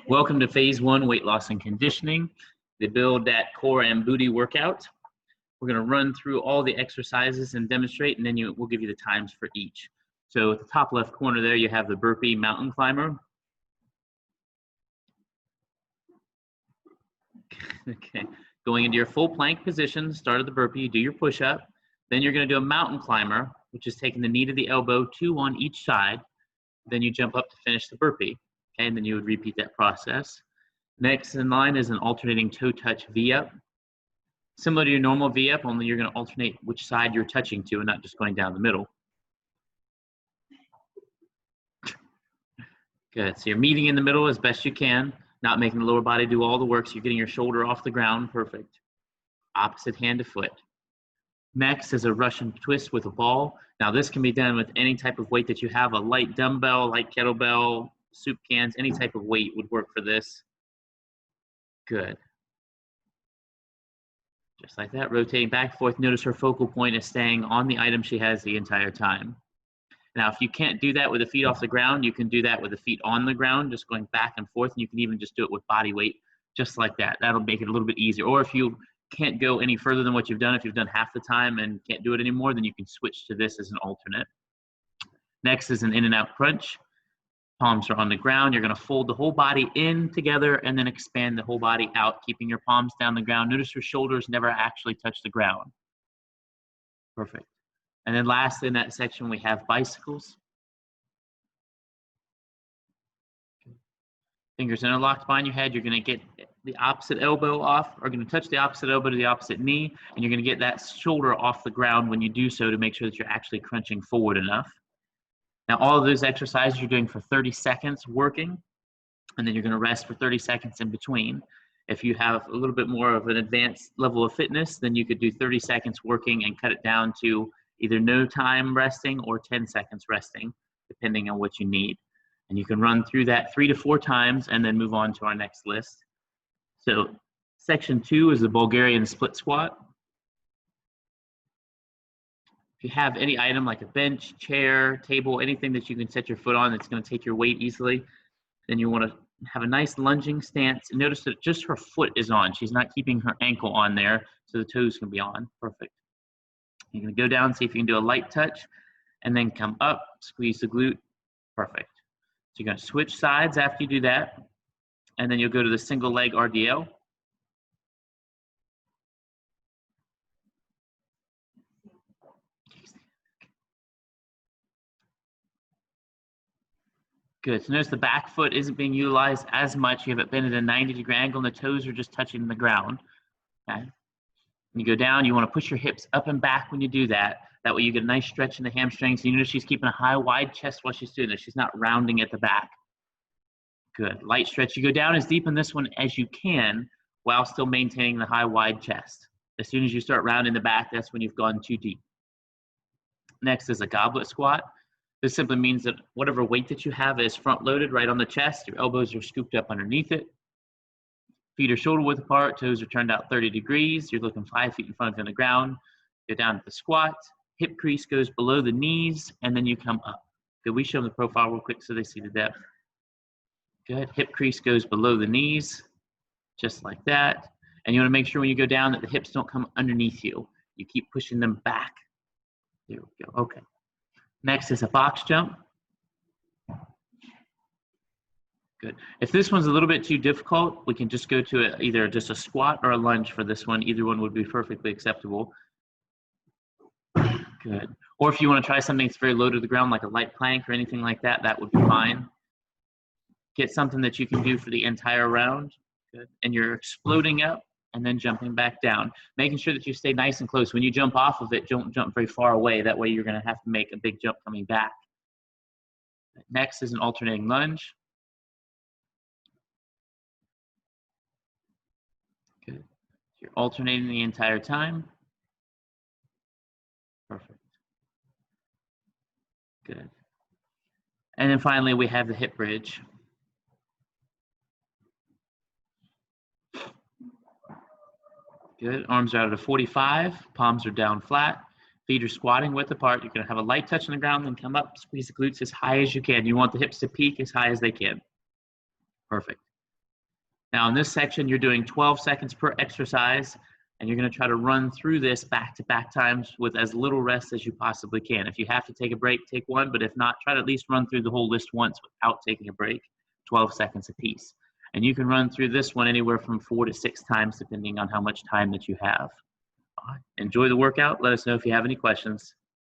Welcome to phase 1, weight loss and conditioning, the build that core and booty workout. We're going to run through all the exercises and demonstrate, and then we'll give you the times for each. So at the top left corner there, you have the burpee mountain climber. Okay, going into your full plank position, start of the burpee, you do your push-up. Then you're going to do a mountain climber, which is taking the knee to the elbow, 2 on each side. Then you jump up to finish the burpee. Okay, and then you would repeat that process. Next in line is an alternating toe touch V-up. Similar to your normal V-up, only you're going to alternate which side you're touching to and not just going down the middle. Good, so you're meeting in the middle as best you can, not making the lower body do all the work, so you're getting your shoulder off the ground, perfect. Opposite hand to foot. Next is a Russian twist with a ball. Now this can be done with any type of weight that you have, a light dumbbell, light kettlebell, soup cans, any type of weight would work for this. Good. Just like that, rotating back and forth. Notice her focal point is staying on the item she has the entire time. Now, if you can't do that with the feet off the ground, you can do that with the feet on the ground, just going back and forth, and you can even just do it with body weight, just like that. That'll make it a little bit easier. Or if you can't go any further than what you've done, if you've done half the time and can't do it anymore, then you can switch to this as an alternate. Next is an in and out crunch. Palms are on the ground. You're going to fold the whole body in together and then expand the whole body out, keeping your palms down the ground. Notice your shoulders never actually touch the ground. Perfect. And then lastly in that section, we have bicycles. Fingers interlocked behind your head. You're going to get the opposite elbow off, or going to touch the opposite elbow to the opposite knee, and you're going to get that shoulder off the ground when you do so to make sure that you're actually crunching forward enough. Now, all of those exercises you're doing for 30 seconds working, and then you're going to rest for 30 seconds in between. If you have a little bit more of an advanced level of fitness, then you could do 30 seconds working and cut it down to either no time resting or 10 seconds resting, depending on what you need. And you can run through that 3 to 4 times and then move on to our next list. So section 2 is the Bulgarian split squat. If you have any item like a bench, chair, table, anything that you can set your foot on that's going to take your weight easily, then you want to have a nice lunging stance. And notice that just her foot is on. She's not keeping her ankle on there, so the toes can be on. Perfect. You're going to go down, see if you can do a light touch, and then come up, squeeze the glute. Perfect. So you're going to switch sides after you do that, and then you'll go to the single leg RDL. Good. So notice the back foot isn't being utilized as much. You have it bent at a 90-degree angle, and the toes are just touching the ground. Okay. When you go down, you want to push your hips up and back when you do that. That way you get a nice stretch in the hamstrings. You notice she's keeping a high, wide chest while she's doing this. She's not rounding at the back. Good. Light stretch. You go down as deep in this one as you can while still maintaining the high, wide chest. As soon as you start rounding the back, that's when you've gone too deep. Next is a goblet squat. This simply means that whatever weight that you have is front-loaded right on the chest. Your elbows are scooped up underneath it. Feet are shoulder width apart. Toes are turned out 30 degrees. You're looking 5 feet in front of you on the ground. Go down to the squat. Hip crease goes below the knees, and then you come up. Good. We show them the profile real quick so they see the depth. Good. Hip crease goes below the knees, just like that. And you want to make sure when you go down that the hips don't come underneath you. You keep pushing them back. There we go. Okay. Next is a box jump. Good. If this one's a little bit too difficult, we can just go to either just a squat or a lunge for this one. Either one would be perfectly acceptable. Good. Or if you want to try something that's very low to the ground, like a light plank or anything like that, that would be fine. Get something that you can do for the entire round. Good. And you're exploding up and then jumping back down, making sure that you stay nice and close. When you jump off of it, don't jump very far away. That way you're going to have to make a big jump coming back. Next is an alternating lunge. Good. You're alternating the entire time. Perfect. Good. And then finally, we have the hip bridge. Good. Arms are out at a 45. Palms are down flat. Feet are squatting width apart. You're going to have a light touch on the ground, then come up, squeeze the glutes as high as you can. You want the hips to peak as high as they can. Perfect. Now in this section, you're doing 12 seconds per exercise, and you're going to try to run through this back-to-back times with as little rest as you possibly can. If you have to take a break, take one, but if not, try to at least run through the whole list once without taking a break, 12 seconds apiece. And you can run through this one anywhere from 4 to 6 times, depending on how much time that you have. Enjoy the workout. Let us know if you have any questions.